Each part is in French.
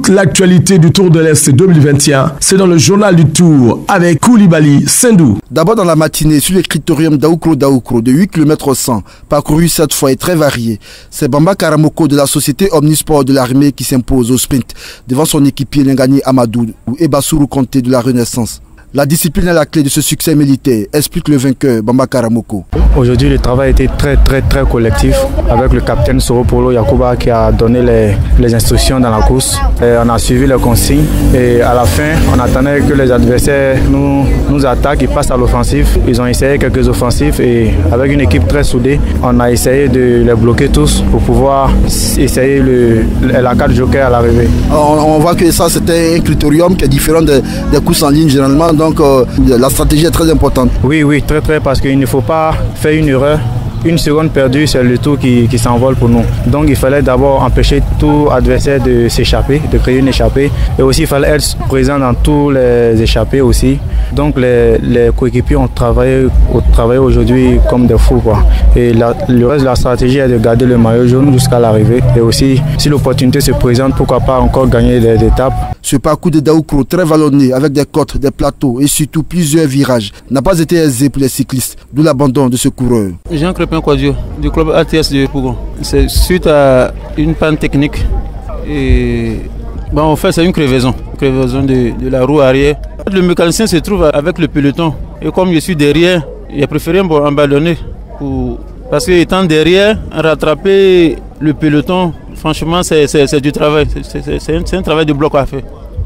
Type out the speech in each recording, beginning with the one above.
Toute l'actualité du Tour de l'Est 2021, c'est dans le journal du Tour avec Koulibaly Sendou. D'abord dans la matinée, sur le critérium d'Aoukro de 8 km 100, parcouru cette fois et très varié. C'est Bamba Karamoko de la société Omnisport de l'armée qui s'impose au sprint devant son équipier Lengani Amadou et Bassirou Konté de la Renaissance. La discipline est la clé de ce succès militaire, explique le vainqueur Bamba Karamoko. Aujourd'hui, le travail était très collectif avec le capitaine Soropolo Yakuba qui a donné les instructions dans la course. Et on a suivi les consignes et à la fin, on attendait que les adversaires nous attaquent, ils passent à l'offensive. Ils ont essayé quelques offensives et avec une équipe très soudée, on a essayé de les bloquer tous pour pouvoir essayer la carte joker à l'arrivée. On voit que ça c'était un critérium qui est différent des courses en ligne généralement. Donc la stratégie est très importante. Oui, très parce qu'il ne faut pas faire une erreur. Une seconde perdue, c'est le tour qui s'envole pour nous. Donc il fallait d'abord empêcher tout adversaire de s'échapper, de créer une échappée. Et aussi il fallait être présent dans tous les échappées aussi. Donc les coéquipiers ont travaillé aujourd'hui comme des fous, quoi. Et le reste de la stratégie est de garder le maillot jaune jusqu'à l'arrivée. Et aussi, si l'opportunité se présente, pourquoi pas encore gagner des étapes. Ce parcours de Daoukro, très vallonné, avec des côtes, des plateaux et surtout plusieurs virages, n'a pas été aisé pour les cyclistes, d'où l'abandon de ce coureur. Jean Crépin Quadio, du club ATS de Pougon. C'est suite à une panne technique. Et en fait, c'est une crevaison de la roue arrière. Le mécanicien se trouve avec le peloton. Et comme je suis derrière, il a préféré m'abandonner. Parce qu'étant derrière, rattraper le peloton, franchement, c'est du travail. C'est un travail de bloc à faire.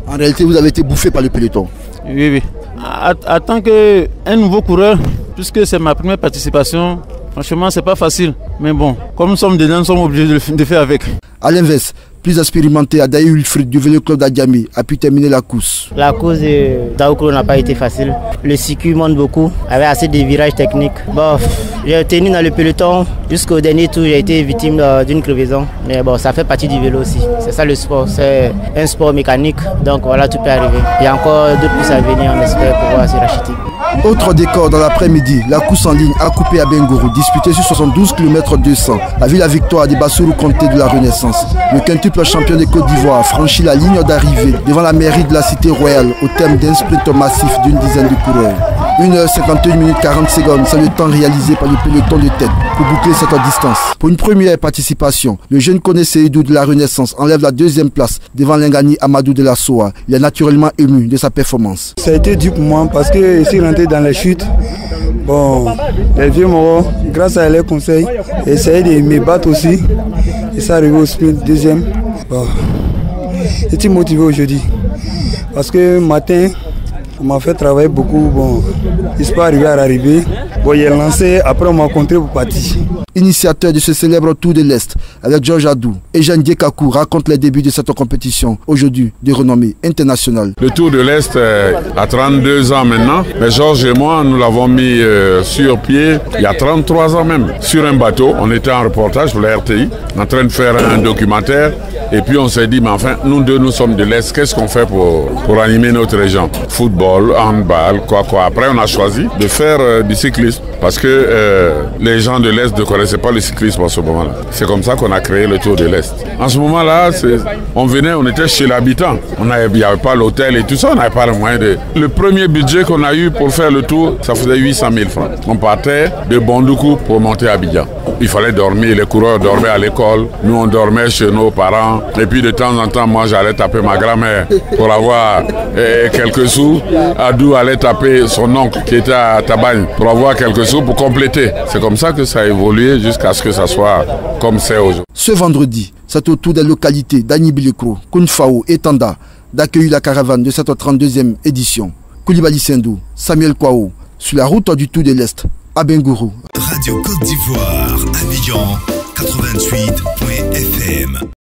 En réalité, vous avez été bouffé par le peloton. Oui. En tant qu'un nouveau coureur, puisque c'est ma première participation, franchement, c'est pas facile. Mais bon, comme nous sommes dedans, nous sommes obligés de faire avec. À l'inverse, plus expérimenté, Adaï Wilfried du vélo club d'Adjamé a pu terminer la course. La course de Daoukro n'a pas été facile. Le circuit monte beaucoup, avec assez de virages techniques. J'ai tenu dans le peloton jusqu'au dernier tour, j'ai été victime d'une crevaison. Mais ça fait partie du vélo aussi. C'est ça le sport, c'est un sport mécanique. Donc voilà, tout peut arriver. Il y a encore d'autres courses à venir, on espère pouvoir se racheter. Autre décor dans l'après-midi, la course en ligne a coupé à Bengourou, disputée sur 72 km 200, a vu la victoire de Bassirou Konté de la Renaissance. Le quintuple champion de Côte d'Ivoire franchit la ligne d'arrivée devant la mairie de la Cité Royale au terme d'un sprint massif d'une dizaine de coureurs. 1h51 minutes 40 secondes, c'est le temps réalisé par le peloton de tête pour boucler cette distance. Pour une première participation, le jeune Koné Seydou de la Renaissance enlève la deuxième place devant Lengani Amadou de la Soa. Il est naturellement ému de sa performance. Ça a été dur pour moi parce que je suis rentré dans les chutes. Les vieux morts, grâce à leurs conseils, essayaient de me battre aussi. Et ça arrivé au sprint deuxième. J'étais motivé aujourd'hui parce que matin, on m'a fait travailler beaucoup. Je ne suis pas arrivé à l'arrivée. J'ai lancé, après on m'a rencontré pour partir. Initiateur de ce célèbre Tour de l'Est avec Georges Adou et Jean Diekakou raconte les débuts de cette compétition, aujourd'hui de renommée internationale. Le Tour de l'Est a 32 ans maintenant, mais Georges et moi nous l'avons mis sur pied il y a 33 ans même. Sur un bateau, on était en reportage pour la RTI, en train de faire un documentaire et puis on s'est dit, mais enfin nous deux nous sommes de l'Est, qu'est-ce qu'on fait pour animer notre région? Football, handball, quoi. Après on a choisi de faire du cyclisme parce que les gens de l'Est ne connaissaient pas le cyclisme en ce moment-là. C'est comme ça qu'on a créé le Tour de l'Est. En ce moment-là, on était chez l'habitant. Il n'y avait pas l'hôtel et tout ça, on n'avait pas le moyen de... Le premier budget qu'on a eu pour faire le tour, ça faisait 800 000 francs. On partait de Bondoukou pour monter à Abidjan. Il fallait dormir, les coureurs dormaient à l'école, nous on dormait chez nos parents. Et puis de temps en temps, moi j'allais taper ma grand-mère pour avoir quelques sous. Adou allait taper son oncle qui était à Tabagne pour avoir quelques sous pour compléter. C'est comme ça que ça a évolué jusqu'à ce que ça soit comme c'est aujourd'hui. Ce vendredi, c'est au tour des localités d'Anibilikro, Kounfao et Tanda d'accueillir la caravane de cette 32e édition. Koulibaly Sendou, Samuel Kwao, sur la route du Tour de l'Est à Bengourou. Radio Côte d'Ivoire, Abidjan 88.fm.